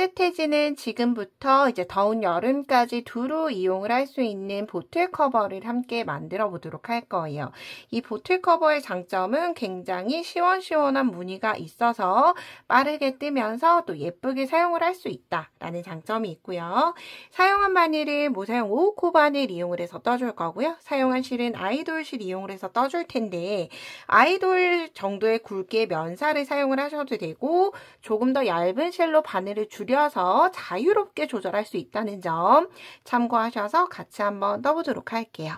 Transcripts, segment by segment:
따뜻해지는 지금부터 이제 더운 여름까지 두루 이용을 할 수 있는 보틀 커버를 함께 만들어 보도록 할 거예요. 이 보틀 커버의 장점은 굉장히 시원시원한 무늬가 있어서 빠르게 뜨면서 또 예쁘게 사용을 할 수 있다라는 장점이 있고요. 사용한 바늘은 모사용 5호 바늘 이용을 해서 떠줄 거고요. 사용한 실은 아이돌 실 이용을 해서 떠줄 텐데 아이돌 정도의 굵기의 면사를 사용을 하셔도 되고 조금 더 얇은 실로 바늘을 줄여서 자유롭게 조절할 수 있다는 점 참고하셔서 같이 한번 떠보도록 할게요.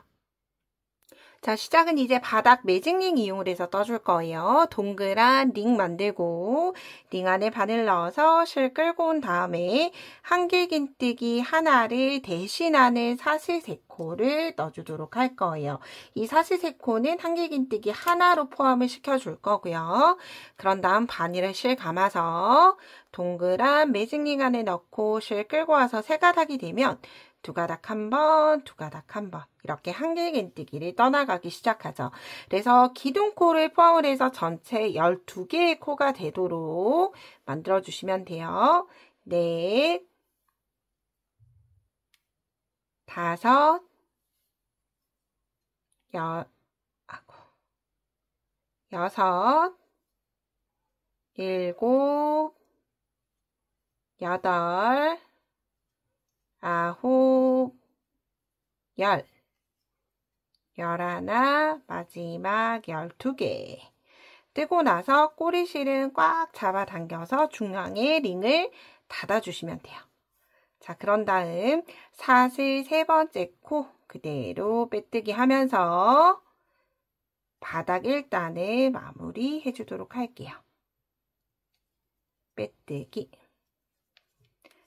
자, 시작은 이제 바닥 매직링 이용을 해서 떠줄 거예요. 동그란 링 만들고 링 안에 바늘 넣어서 실 끌고 온 다음에 한길긴뜨기 하나를 대신하는 사슬세코를 넣어주도록 할 거예요. 이 사슬세코는 한길긴뜨기 하나로 포함을 시켜줄 거고요. 그런 다음 바늘을 실 감아서 동그란 매직링 안에 넣고 실 끌고 와서 세 가닥이 되면 두 가닥 한 번, 두 가닥 한 번 이렇게 한길긴뜨기를 떠나가기 시작하죠. 그래서 기둥코를 포함을 해서 전체 12개의 코가 되도록 만들어주시면 돼요. 넷, 다섯, 여섯, 일곱, 여덟, 아홉, 열, 열하나, 마지막 12개. 뜨고 나서 꼬리실은 꽉 잡아당겨서 중앙에 링을 닫아주시면 돼요. 자, 그런 다음 사슬 세 번째 코 그대로 빼뜨기 하면서 바닥 1단을 마무리해 주도록 할게요. 빼뜨기.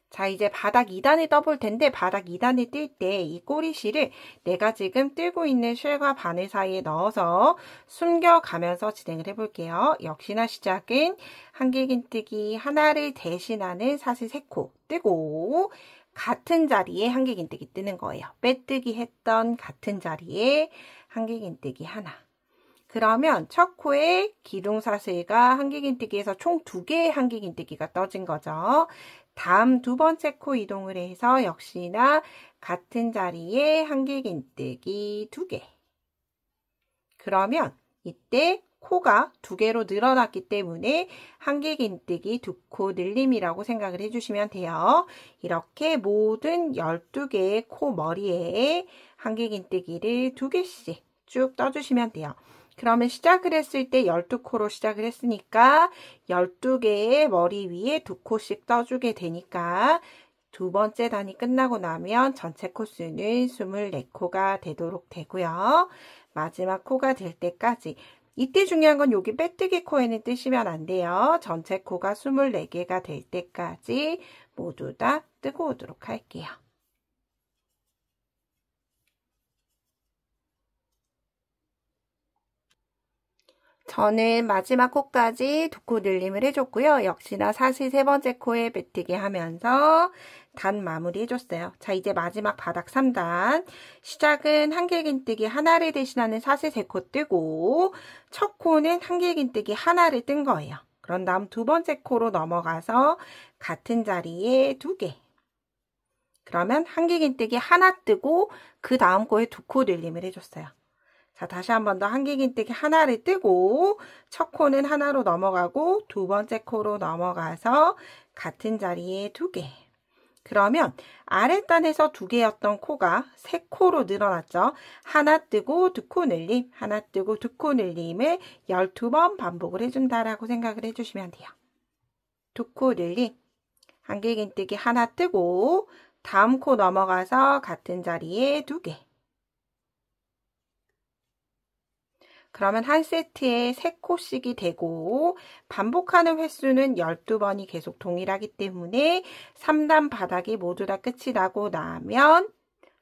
자, 이제 바닥 2단을 떠볼 텐데 바닥 2단을 뜰 때 이 꼬리실을 내가 지금 뜨고 있는 실과 바늘 사이에 넣어서 숨겨가면서 진행을 해볼게요. 역시나 시작은 한길긴뜨기 하나를 대신하는 사슬 3코 뜨고 같은 자리에 한길긴뜨기 뜨는 거예요. 빼뜨기 했던 같은 자리에 한길긴뜨기 하나. 그러면 첫 코에 기둥사슬과 한길긴뜨기에서 총 2개의 한길긴뜨기가 떠진 거죠. 다음 두 번째 코 이동을 해서 역시나 같은 자리에 한길긴뜨기 2개. 그러면 이때 코가 2개로 늘어났기 때문에 한길긴뜨기 2코 늘림이라고 생각을 해주시면 돼요. 이렇게 모든 12개의 코 머리에 한길긴뜨기를 2개씩 쭉 떠주시면 돼요. 그러면 시작을 했을 때 12코로 시작을 했으니까 12개의 머리 위에 2코씩 떠주게 되니까 두 번째 단이 끝나고 나면 전체 코수는 24코가 되도록 되고요. 마지막 코가 될 때까지 이때 중요한 건 여기 빼뜨기 코에는 뜨시면 안 돼요. 전체 코가 24개가 될 때까지 모두 다 뜨고 오도록 할게요. 저는 마지막 코까지 2코 늘림을 해줬고요. 역시나 사슬 세 번째 코에 빼뜨기 하면서 단 마무리 해줬어요. 자, 이제 마지막 바닥 3단. 시작은 한길긴뜨기 하나를 대신하는 사슬 3코 뜨고 첫 코는 한길긴뜨기 하나를 뜬 거예요. 그런 다음 두 번째 코로 넘어가서 같은 자리에 2개. 그러면 한길긴뜨기 하나 뜨고 그 다음 코에 2코 늘림을 해줬어요. 자, 다시 한 번 더 한길긴뜨기 하나를 뜨고 첫 코는 하나로 넘어가고 두 번째 코로 넘어가서 같은 자리에 2개. 그러면 아랫단에서 2개였던 코가 3코로 늘어났죠. 하나 뜨고 2코 늘림, 하나 뜨고 2코 늘림을 12번 반복을 해준다라고 생각을 해주시면 돼요. 2코 늘림, 한길긴뜨기 하나 뜨고 다음 코 넘어가서 같은 자리에 2개. 그러면 한 세트에 3코씩이 되고 반복하는 횟수는 12번이 계속 동일하기 때문에 3단 바닥이 모두 다 끝이 나고 나면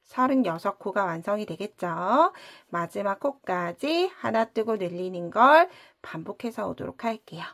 36코가 완성이 되겠죠. 마지막 코까지 하나 뜨고 늘리는 걸 반복해서 오도록 할게요.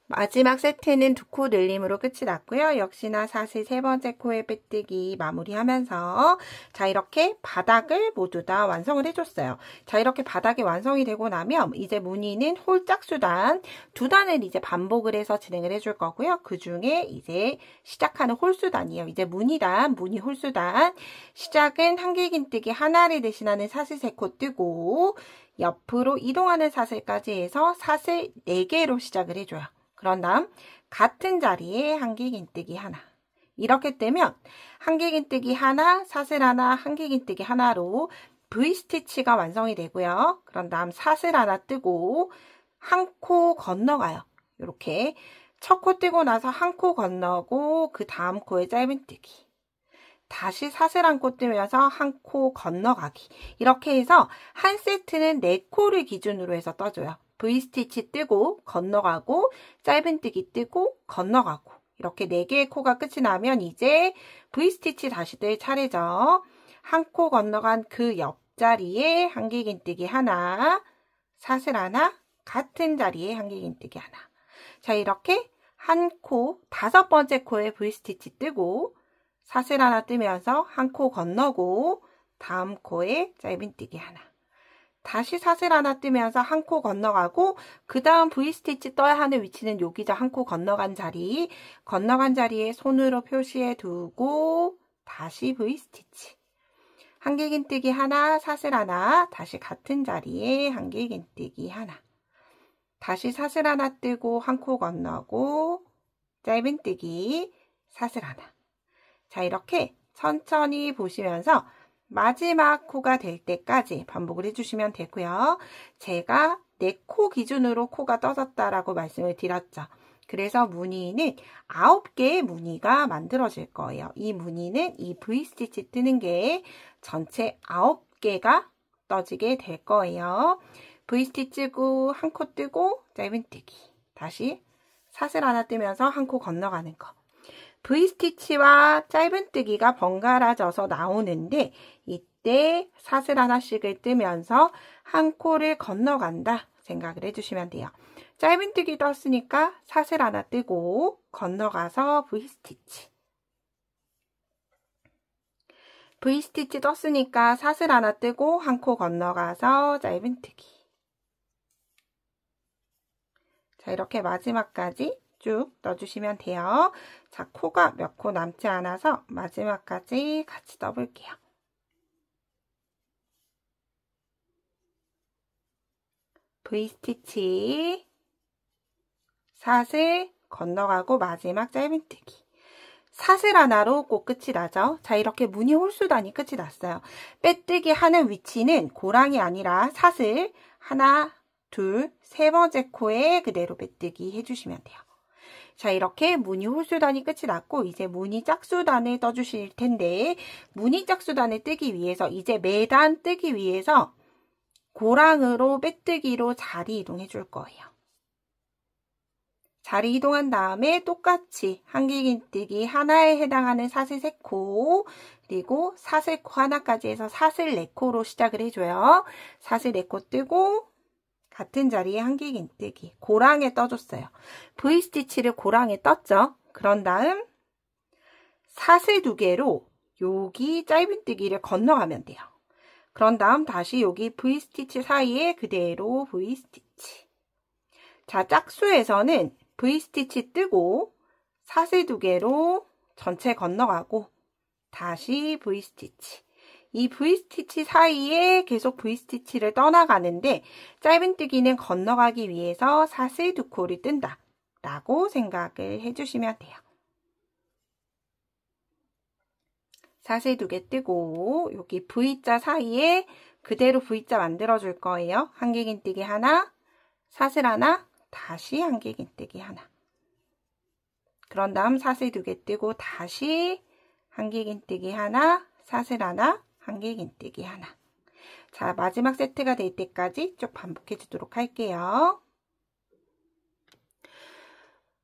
마지막 세트는 두 코 늘림으로 끝이 났고요. 역시나 사슬 세 번째 코에 빼뜨기 마무리하면서 자, 이렇게 바닥을 모두 다 완성을 해줬어요. 자, 이렇게 바닥이 완성이 되고 나면 이제 무늬는 홀짝수단 두 단을 이제 반복을 해서 진행을 해줄 거고요. 그 중에 이제 시작하는 홀수단이에요. 이제 무늬단, 무늬 홀수단 시작은 한길긴뜨기 하나를 대신하는 사슬 세 코 뜨고 옆으로 이동하는 사슬까지 해서 사슬 4개로 시작을 해줘요. 그런 다음 같은 자리에 한길긴뜨기 하나. 이렇게 되면 한길긴뜨기 하나, 사슬 하나, 한길긴뜨기 하나로 V스티치가 완성이 되고요. 그런 다음 사슬 하나 뜨고 한 코 건너가요. 이렇게 첫 코 뜨고 나서 한 코 건너고 그 다음 코에 짧은뜨기. 다시 사슬 한 코 뜨면서 한 코 건너가기. 이렇게 해서 한 세트는 4코를 기준으로 해서 떠줘요. V스티치 뜨고 건너가고 짧은뜨기 뜨고 건너가고 이렇게 4개의 코가 끝이 나면 이제 V스티치 다시 뜰 차례죠. 한 코 건너간 그 옆자리에 한길긴뜨기 하나, 사슬 하나, 같은 자리에 한길긴뜨기 하나. 자, 이렇게 한 코, 5번째 코에 V스티치 뜨고 사슬 하나 뜨면서 한 코 건너고 다음 코에 짧은뜨기 하나. 다시 사슬 하나 뜨면서 한 코 건너가고 그 다음 V스티치 떠야 하는 위치는 여기죠. 한 코 건너간 자리. 건너간 자리에 손으로 표시해 두고 다시 V스티치. 한길긴뜨기 하나, 사슬 하나, 다시 같은 자리에 한길긴뜨기 하나. 다시 사슬 하나 뜨고 한 코 건너고 짧은뜨기, 사슬 하나. 자, 이렇게 천천히 보시면서 마지막 코가 될 때까지 반복을 해주시면 되고요. 제가 4코 기준으로 코가 떠졌다라고 말씀을 드렸죠. 그래서 무늬는 9개의 무늬가 만들어질 거예요. 이 무늬는 이 V스티치 뜨는 게 전체 9개가 떠지게 될 거예요. V스티치 뜨고 한 코 뜨고 짧은뜨기. 다시 사슬 하나 뜨면서 한 코 건너가는 거. V스티치와 짧은뜨기가 번갈아져서 나오는데 이때 사슬 하나씩을 뜨면서 한 코를 건너간다 생각을 해주시면 돼요. 짧은뜨기 떴으니까 사슬 하나 뜨고 건너가서 V스티치. V스티치 떴으니까 사슬 하나 뜨고 한 코 건너가서 짧은뜨기. 자, 이렇게 마지막까지 쭉 넣어주시면 돼요. 자, 코가 몇 코 남지 않아서 마지막까지 같이 넣어볼게요. V스티치, 사슬, 건너가고 마지막 짧은뜨기. 사슬 하나로 꼭 끝이 나죠. 자, 이렇게 무늬 홀수단이 끝이 났어요. 빼뜨기 하는 위치는 고랑이 아니라 사슬 하나, 둘, 세 번째 코에 그대로 빼뜨기 해주시면 돼요. 자, 이렇게 무늬 홀수단이 끝이 났고 이제 무늬 짝수단을 떠주실 텐데 무늬 짝수단을 뜨기 위해서 이제 매단 뜨기 위해서 고랑으로 빼뜨기로 자리 이동해 줄 거예요. 자리 이동한 다음에 똑같이 한길긴뜨기 하나에 해당하는 사슬 3코 그리고 사슬 코 하나까지 해서 사슬 4코로 시작을 해줘요. 사슬 4코 뜨고 같은 자리에 한길긴뜨기 고랑에 떠줬어요. V스티치를 고랑에 떴죠. 그런 다음 사슬 2개로 여기 짧은뜨기를 건너가면 돼요. 그런 다음 다시 여기 V스티치 사이에 그대로 V스티치. 자, 짝수에서는 V스티치 뜨고 사슬 2개로 전체 건너가고 다시 V스티치. 이 V스티치 사이에 계속 V스티치를 떠나가는데 짧은뜨기는 건너가기 위해서 사슬 2코를 뜬다 라고 생각을 해주시면 돼요. 사슬 2개 뜨고 여기 V자 사이에 그대로 V자 만들어 줄 거예요. 한길긴뜨기 하나, 사슬 하나, 다시 한길긴뜨기 하나. 그런 다음 사슬 2개 뜨고 다시 한길긴뜨기 하나, 사슬 하나, 한길긴뜨기 하나. 자, 마지막 세트가 될 때까지 쭉 반복해 주도록 할게요.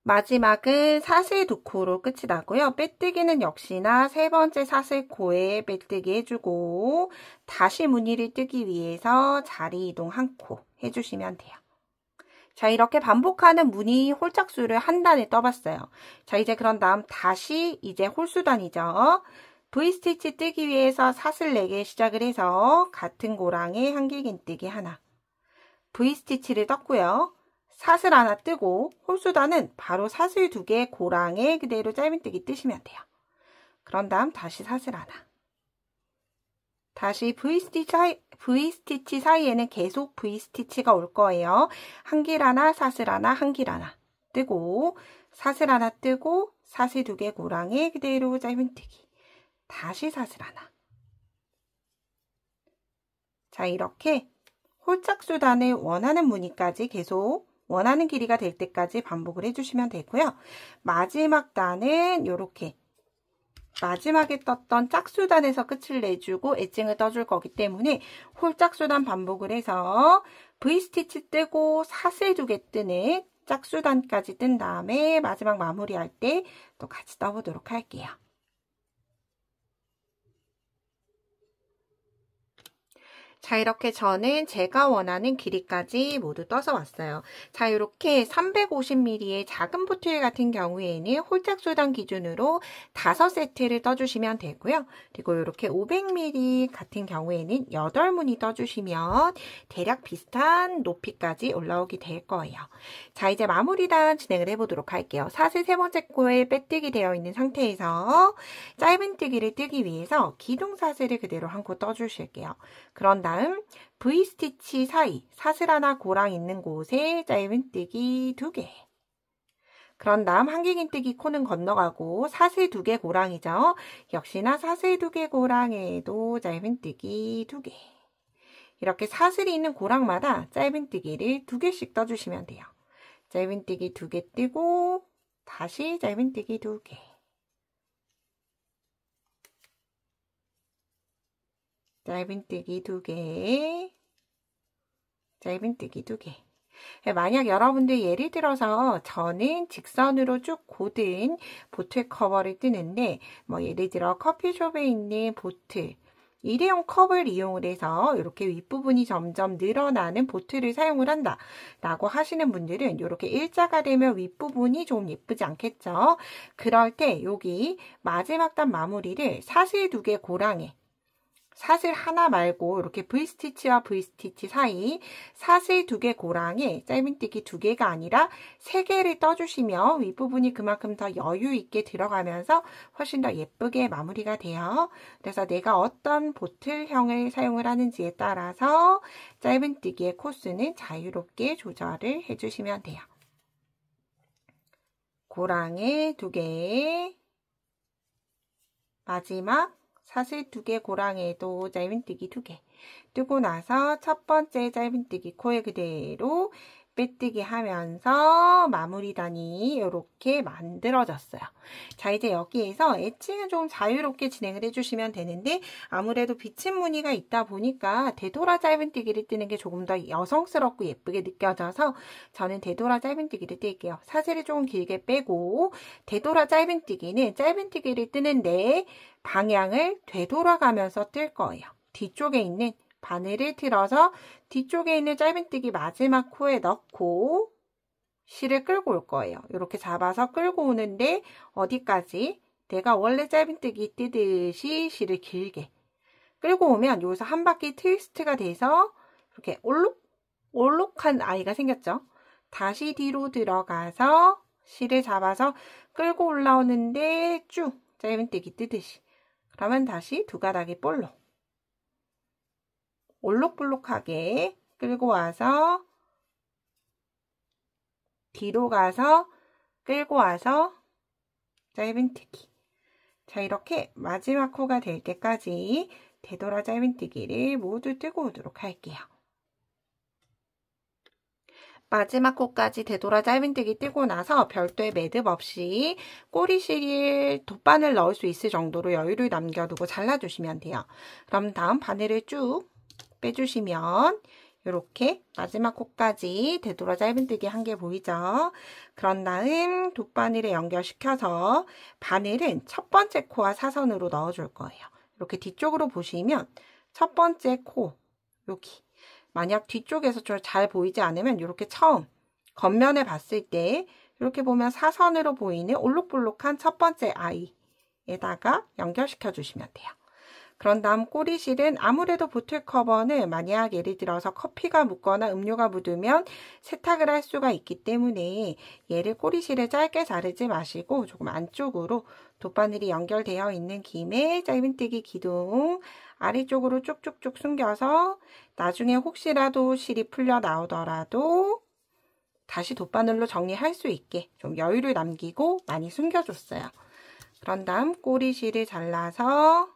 마지막은 사슬 2코로 끝이 나고요. 빼뜨기는 역시나 세 번째 사슬 코에 빼뜨기 해주고 다시 무늬를 뜨기 위해서 자리 이동 1코 해주시면 돼요. 자, 이렇게 반복하는 무늬 홀짝수를 한 단에 떠봤어요. 자, 이제 그런 다음 다시 이제 홀수단이죠. V스티치 뜨기 위해서 사슬 4개 시작을 해서 같은 고랑에 한길긴뜨기 하나. V스티치를 떴고요. 사슬 하나 뜨고 홀수단은 바로 사슬 2개 고랑에 그대로 짧은뜨기 뜨시면 돼요. 그런 다음 다시 사슬 하나. 다시 V스티치 사이에는 계속 V스티치가 올 거예요. 한길 하나, 사슬 하나, 한길 하나 뜨고 사슬 하나 뜨고 사슬 2개 고랑에 그대로 짧은뜨기. 다시 사슬 하나. 자, 이렇게 홀짝수단을 원하는 무늬까지 계속 원하는 길이가 될 때까지 반복을 해주시면 되고요. 마지막 단은 이렇게 마지막에 떴던 짝수단에서 끝을 내주고 엣징을 떠줄 거기 때문에 홀짝수단 반복을 해서 V스티치 뜨고 사슬 2개 뜨는 짝수단까지 뜬 다음에 마지막 마무리할 때 또 같이 떠보도록 할게요. 자, 이렇게 저는 제가 원하는 길이까지 모두 떠서 왔어요. 자, 이렇게 350mm의 작은 보틀 같은 경우에는 홀짝수단 기준으로 5세트를 떠주시면 되고요. 그리고 이렇게 500mm 같은 경우에는 8무늬 떠주시면 대략 비슷한 높이까지 올라오게 될 거예요. 자, 이제 마무리단 진행을 해보도록 할게요. 사슬 3번째 코에 빼뜨기 되어 있는 상태에서 짧은뜨기를 뜨기 위해서 기둥사슬을 그대로 한 코 떠주실게요. 그런 다음 V스티치 사이 사슬 하나 고랑 있는 곳에 짧은뜨기 2개. 그런 다음 한길긴뜨기 코는 건너가고 사슬 2개 고랑이죠. 역시나 사슬 2개 고랑에도 짧은뜨기 2개. 이렇게 사슬이 있는 고랑마다 짧은뜨기를 2개씩 떠주시면 돼요. 짧은뜨기 2개 뜨고 다시 짧은뜨기 2개. 짧은뜨기 2개, 짧은뜨기 2개. 만약 여러분들 예를 들어서 저는 직선으로 쭉 고든 보틀 커버를 뜨는데 뭐 예를 들어 커피숍에 있는 보틀 일회용 컵을 이용을 해서 이렇게 윗부분이 점점 늘어나는 보틀을 사용을 한다 라고 하시는 분들은 이렇게 일자가 되면 윗부분이 좀 예쁘지 않겠죠? 그럴 때 여기 마지막 단 마무리를 사슬 2개 고랑에 사슬 하나 말고 이렇게 V스티치와 V스티치 사이 사슬 2개 고랑에 짧은뜨기 2개가 아니라 3개를 떠주시면 윗부분이 그만큼 더 여유 있게 들어가면서 훨씬 더 예쁘게 마무리가 돼요. 그래서 내가 어떤 보틀형을 사용을 하는지에 따라서 짧은뜨기의 코스는 자유롭게 조절을 해주시면 돼요. 고랑에 2개, 마지막 사슬 2개 고랑에도 짧은뜨기 2개 뜨고 나서 첫 번째 짧은뜨기 코에 그대로 빼뜨기 하면서 마무리단이 이렇게 만들어졌어요. 자, 이제 여기에서 엣징은 좀 자유롭게 진행을 해주시면 되는데 아무래도 비침 무늬가 있다 보니까 되돌아 짧은뜨기를 뜨는 게 조금 더 여성스럽고 예쁘게 느껴져서 저는 되돌아 짧은뜨기를 뜰게요. 사슬을 조금 길게 빼고 되돌아 짧은뜨기는 짧은뜨기를 뜨는데 방향을 되돌아가면서 뜰 거예요. 뒤쪽에 있는 바늘을 틀어서 뒤쪽에 있는 짧은뜨기 마지막 코에 넣고 실을 끌고 올 거예요. 이렇게 잡아서 끌고 오는데 어디까지? 내가 원래 짧은뜨기 뜨듯이 실을 길게 끌고 오면 여기서 한 바퀴 트위스트가 돼서 이렇게 올록한 아이가 생겼죠. 다시 뒤로 들어가서 실을 잡아서 끌고 올라오는데 쭉 짧은뜨기 뜨듯이. 그러면 다시 2가닥의 볼록. 올록볼록하게 끌고 와서 뒤로 가서 끌고 와서 짧은뜨기. 자, 이렇게 마지막 코가 될 때까지 되돌아 짧은뜨기를 모두 뜨고 오도록 할게요. 마지막 코까지 되돌아 짧은뜨기 뜨고 나서 별도의 매듭 없이 꼬리실을 돗바늘 넣을 수 있을 정도로 여유를 남겨두고 잘라주시면 돼요. 그럼 다음 바늘을 쭉 빼주시면 이렇게 마지막 코까지 되돌아 짧은뜨기 한 개 보이죠? 그런 다음 돗바늘에 연결시켜서 바늘은 첫 번째 코와 사선으로 넣어줄 거예요. 이렇게 뒤쪽으로 보시면 첫 번째 코 여기 만약 뒤쪽에서 잘 보이지 않으면 이렇게 처음 겉면에 봤을 때 이렇게 보면 사선으로 보이는 올록볼록한 첫 번째 아이에다가 연결시켜 주시면 돼요. 그런 다음 꼬리실은 아무래도 보틀 커버는 만약 예를 들어서 커피가 묻거나 음료가 묻으면 세탁을 할 수가 있기 때문에 얘를 꼬리실을 짧게 자르지 마시고 조금 안쪽으로 돗바늘이 연결되어 있는 김에 짧은뜨기 기둥 아래쪽으로 쭉쭉쭉 숨겨서 나중에 혹시라도 실이 풀려 나오더라도 다시 돗바늘로 정리할 수 있게 좀 여유를 남기고 많이 숨겨줬어요. 그런 다음 꼬리실을 잘라서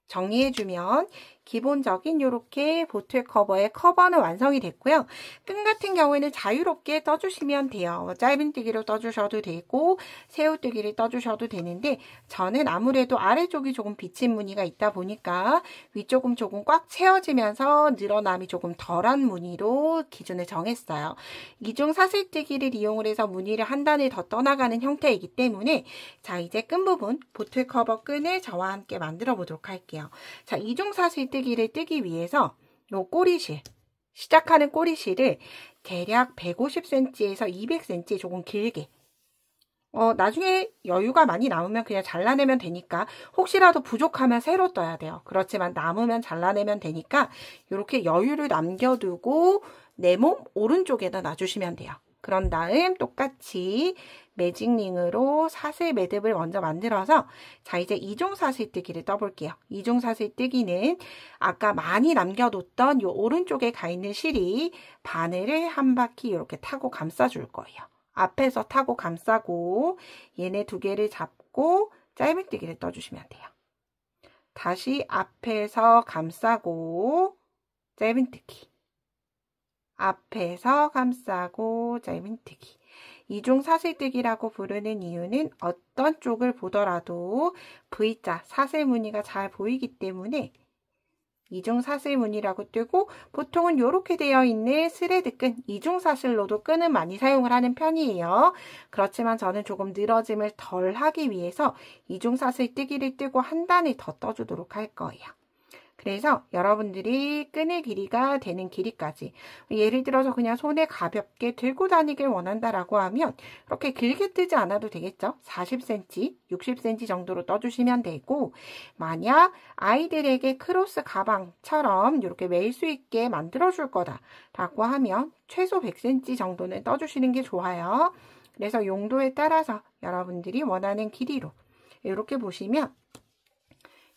정리해주면 기본적인 이렇게 보틀 커버의 커버는 완성이 됐고요. 끈 같은 경우에는 자유롭게 떠주시면 돼요. 짧은뜨기로 떠주셔도 되고 새우뜨기를 떠주셔도 되는데 저는 아무래도 아래쪽이 조금 비친 무늬가 있다 보니까 위쪽은 조금 꽉 채워지면서 늘어남이 조금 덜한 무늬로 기준을 정했어요. 이중 사슬뜨기를 이용을 해서 무늬를 한 단을 더 떠나가는 형태이기 때문에 자 이제 끈 부분 보틀 커버 끈을 저와 함께 만들어 보도록 할게요. 자 이중 사슬뜨기를 뜨기 위해서 요 꼬리실 시작하는 꼬리실을 대략 150cm에서 200cm 조금 길게 나중에 여유가 많이 남으면 그냥 잘라내면 되니까 혹시라도 부족하면 새로 떠야 돼요. 그렇지만 남으면 잘라내면 되니까 이렇게 여유를 남겨두고 내 몸 오른쪽에다 놔주시면 돼요. 그런 다음 똑같이 매직링으로 사슬 매듭을 먼저 만들어서 자 이제 이중 사슬뜨기를 떠볼게요. 이중 사슬뜨기는 아까 많이 남겨뒀던 요 오른쪽에 가 있는 실이 바늘을 한 바퀴 이렇게 타고 감싸줄 거예요. 앞에서 타고 감싸고 얘네 두 개를 잡고 짧은뜨기를 떠주시면 돼요. 다시 앞에서 감싸고 짧은뜨기 앞에서 감싸고 짧은뜨기 이중 사슬뜨기라고 부르는 이유는 어떤 쪽을 보더라도 V자 사슬 무늬가 잘 보이기 때문에 이중 사슬 무늬라고 뜨고 보통은 이렇게 되어 있는 스레드 끈 이중 사슬로도 끈은 많이 사용을 하는 편이에요. 그렇지만 저는 조금 늘어짐을 덜 하기 위해서 이중 사슬 뜨기를 뜨고 한 단을 더 떠주도록 할 거예요. 그래서 여러분들이 끈의 길이가 되는 길이까지 예를 들어서 그냥 손에 가볍게 들고 다니길 원한다라고 하면 이렇게 길게 뜨지 않아도 되겠죠. 40cm, 60cm 정도로 떠주시면 되고 만약 아이들에게 크로스 가방처럼 이렇게 매일 수 있게 만들어줄 거다라고 하면 최소 100cm 정도는 떠주시는 게 좋아요. 그래서 용도에 따라서 여러분들이 원하는 길이로 이렇게 보시면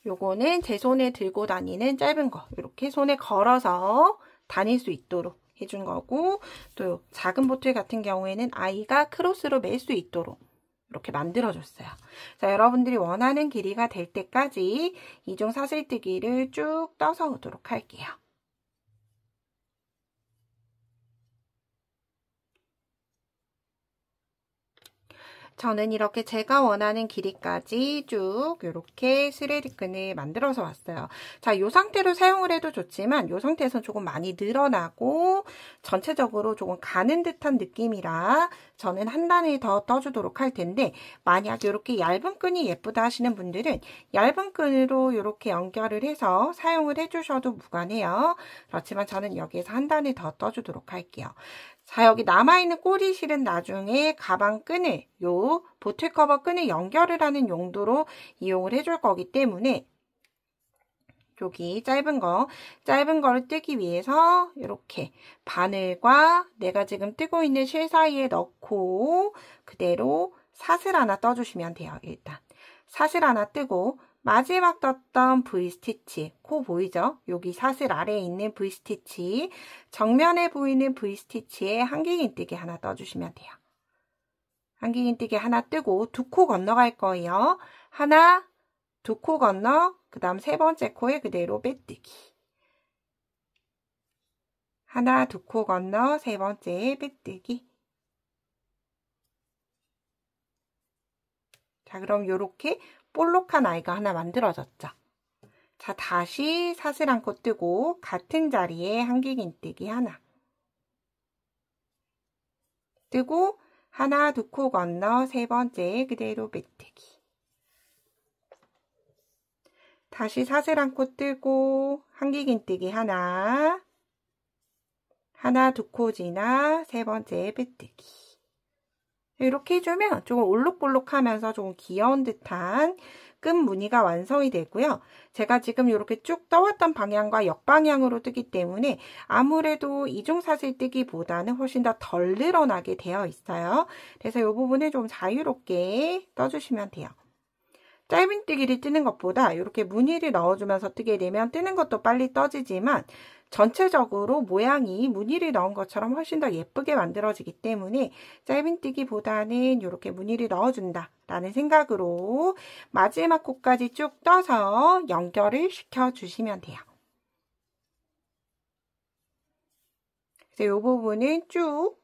요거는 제 손에 들고 다니는 짧은 거 이렇게 손에 걸어서 다닐 수 있도록 해준 거고 또 작은 보틀 같은 경우에는 아이가 크로스로 맬 수 있도록 이렇게 만들어줬어요. 자, 여러분들이 원하는 길이가 될 때까지 이중 사슬뜨기를 쭉 떠서 오도록 할게요. 저는 이렇게 제가 원하는 길이까지 쭉 이렇게 스레드 끈을 만들어서 왔어요. 자, 이 상태로 사용을 해도 좋지만 이 상태에서는 조금 많이 늘어나고 전체적으로 조금 가는 듯한 느낌이라 저는 한 단을 더 떠주도록 할 텐데 만약 이렇게 얇은 끈이 예쁘다 하시는 분들은 얇은 끈으로 이렇게 연결을 해서 사용을 해주셔도 무관해요. 그렇지만 저는 여기에서 한 단을 더 떠주도록 할게요. 자, 여기 남아있는 꼬리실은 나중에 가방 끈을, 요 보틀 커버 끈을 연결을 하는 용도로 이용을 해줄 거기 때문에 여기 짧은 거를 뜨기 위해서 이렇게 바늘과 내가 지금 뜨고 있는 실 사이에 넣고 그대로 사슬 하나 떠주시면 돼요. 일단 사슬 하나 뜨고 마지막 떴던 V스티치, 코 보이죠? 여기 사슬 아래에 있는 V스티치, 정면에 보이는 V스티치에 한길긴뜨기 하나 떠주시면 돼요. 한길긴뜨기 하나 뜨고 두 코 건너갈 거예요. 하나, 두 코 건너, 그 다음 세 번째 코에 그대로 빼뜨기. 하나, 두 코 건너, 세 번째에 빼뜨기. 자, 그럼 요렇게 볼록한 아이가 하나 만들어졌죠. 자, 다시 사슬 한 코 뜨고 같은 자리에 한길긴뜨기 하나 뜨고 하나, 두 코 건너 세 번째 그대로 빼뜨기. 다시 사슬 한 코 뜨고 한길긴뜨기 하나 하나, 두 코 지나 세 번째 빼뜨기. 이렇게 해주면 조금 올록볼록하면서 조금 귀여운 듯한 끈 무늬가 완성이 되고요. 제가 지금 이렇게 쭉 떠왔던 방향과 역방향으로 뜨기 때문에 아무래도 이중사슬 뜨기보다는 훨씬 더 덜 늘어나게 되어 있어요. 그래서 이 부분을 좀 자유롭게 떠주시면 돼요. 짧은뜨기를 뜨는 것보다 이렇게 무늬를 넣어주면서 뜨게 되면 뜨는 것도 빨리 떠지지만 전체적으로 모양이 무늬를 넣은 것처럼 훨씬 더 예쁘게 만들어지기 때문에 짧은뜨기보다는 이렇게 무늬를 넣어준다 라는 생각으로 마지막 코까지 쭉 떠서 연결을 시켜주시면 돼요. 그래서 이 부분은 쭉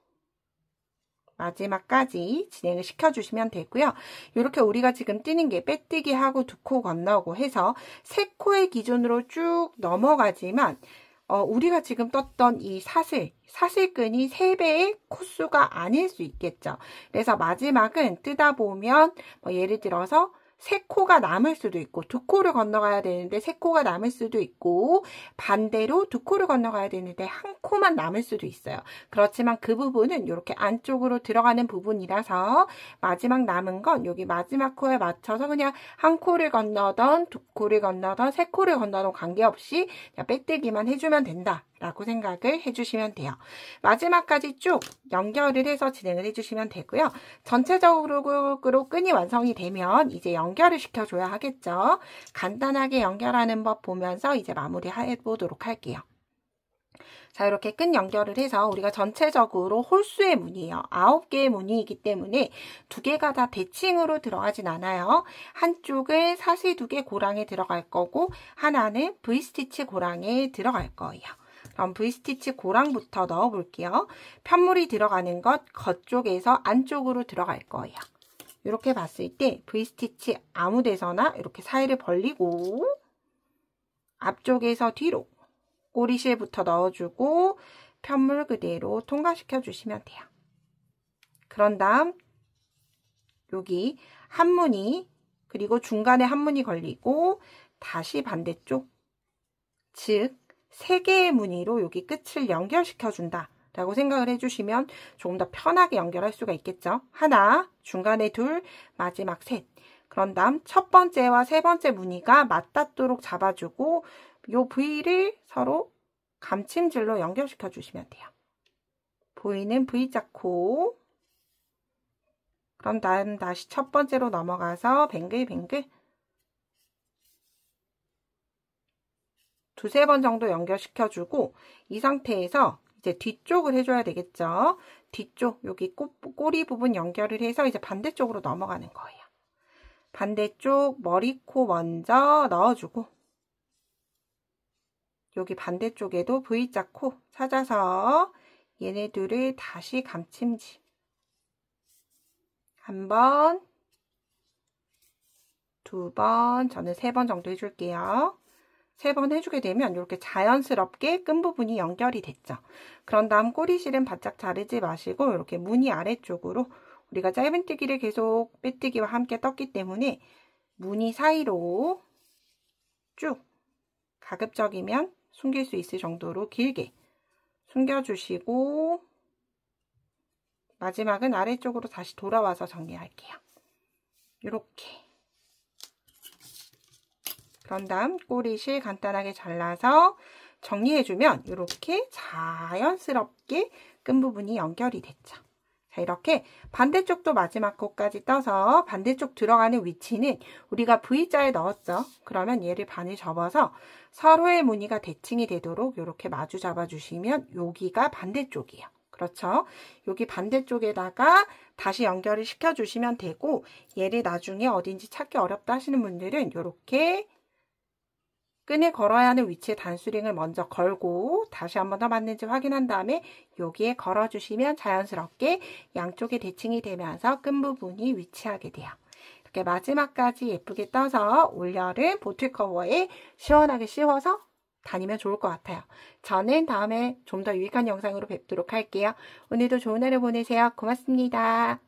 마지막까지 진행을 시켜주시면 되고요. 이렇게 우리가 지금 뜨는 게 빼뜨기 하고 두 코 건너고 해서 세 코의 기준으로 쭉 넘어가지만 우리가 지금 떴던 이 사슬끈이 3배의 코수가 아닐 수 있겠죠. 그래서 마지막은 뜨다 보면 예를 들어서 3코가 남을 수도 있고 2코를 건너가야 되는데 3코가 남을 수도 있고 반대로 2코를 건너가야 되는데 1코만 남을 수도 있어요. 그렇지만 그 부분은 이렇게 안쪽으로 들어가는 부분이라서 마지막 남은 건 여기 마지막 코에 맞춰서 그냥 1코를 건너던 2코를 건너던 3코를 건너던 관계없이 그냥 빼뜨기만 해주면 된다 라고 생각을 해주시면 돼요. 마지막까지 쭉 연결을 해서 진행을 해주시면 되고요. 전체적으로 끈이 완성이 되면 이제 연결을 시켜줘야 하겠죠. 간단하게 연결하는 법 보면서 이제 마무리 해보도록 할게요. 자, 이렇게 끈 연결을 해서 우리가 전체적으로 홀수의 무늬예요. 9개의 무늬이기 때문에 2개가 다 대칭으로 들어가진 않아요. 한쪽은 사슬 2개 고랑에 들어갈 거고 하나는 V스티치 고랑에 들어갈 거예요. 그럼 V스티치 고랑부터 넣어 볼게요. 편물이 들어가는 것 겉쪽에서 안쪽으로 들어갈 거예요. 이렇게 봤을 때 V스티치 아무 데서나 이렇게 사이를 벌리고 앞쪽에서 뒤로 꼬리실부터 넣어주고 편물 그대로 통과시켜 주시면 돼요. 그런 다음 여기 한 무늬 그리고 중간에 한 무늬 걸리고 다시 반대쪽 즉 3개의 무늬로 여기 끝을 연결시켜 준다 라고 생각을 해주시면 조금 더 편하게 연결할 수가 있겠죠. 하나, 중간에 둘, 마지막 셋. 그런 다음 첫 번째와 세 번째 무늬가 맞닿도록 잡아주고 요 V를 서로 감침질로 연결시켜 주시면 돼요. 보이는 V자 코. 그럼 다음 다시 첫 번째로 넘어가서 뱅글뱅글 두세 번 정도 연결시켜주고 이 상태에서 이제 뒤쪽을 해줘야 되겠죠. 뒤쪽 여기 꼬리 부분 연결을 해서 이제 반대쪽으로 넘어가는 거예요. 반대쪽 머리코 먼저 넣어주고 여기 반대쪽에도 V자 코 찾아서 얘네들을 다시 감침질 한 번, 두 번, 저는 3번 정도 해줄게요. 3번 해주게 되면 이렇게 자연스럽게 끈 부분이 연결이 됐죠. 그런 다음 꼬리실은 바짝 자르지 마시고 이렇게 무늬 아래쪽으로 우리가 짧은뜨기를 계속 빼뜨기와 함께 떴기 때문에 무늬 사이로 쭉 가급적이면 숨길 수 있을 정도로 길게 숨겨주시고 마지막은 아래쪽으로 다시 돌아와서 정리할게요. 이렇게. 그런 다음 꼬리실 간단하게 잘라서 정리해주면 이렇게 자연스럽게 끈 부분이 연결이 됐죠. 자, 이렇게 반대쪽도 마지막 코까지 떠서 반대쪽 들어가는 위치는 우리가 V자에 넣었죠. 그러면 얘를 반을 접어서 서로의 무늬가 대칭이 되도록 이렇게 마주 잡아주시면 여기가 반대쪽이에요. 그렇죠? 여기 반대쪽에다가 다시 연결을 시켜주시면 되고 얘를 나중에 어딘지 찾기 어렵다 하시는 분들은 이렇게 끈을 걸어야 하는 위치에 단수링을 먼저 걸고 다시 한 번 더 맞는지 확인한 다음에 여기에 걸어주시면 자연스럽게 양쪽에 대칭이 되면서 끈 부분이 위치하게 돼요. 이렇게 마지막까지 예쁘게 떠서 올여름 보틀 커버에 시원하게 씌워서 다니면 좋을 것 같아요. 저는 다음에 좀 더 유익한 영상으로 뵙도록 할게요. 오늘도 좋은 하루 보내세요. 고맙습니다.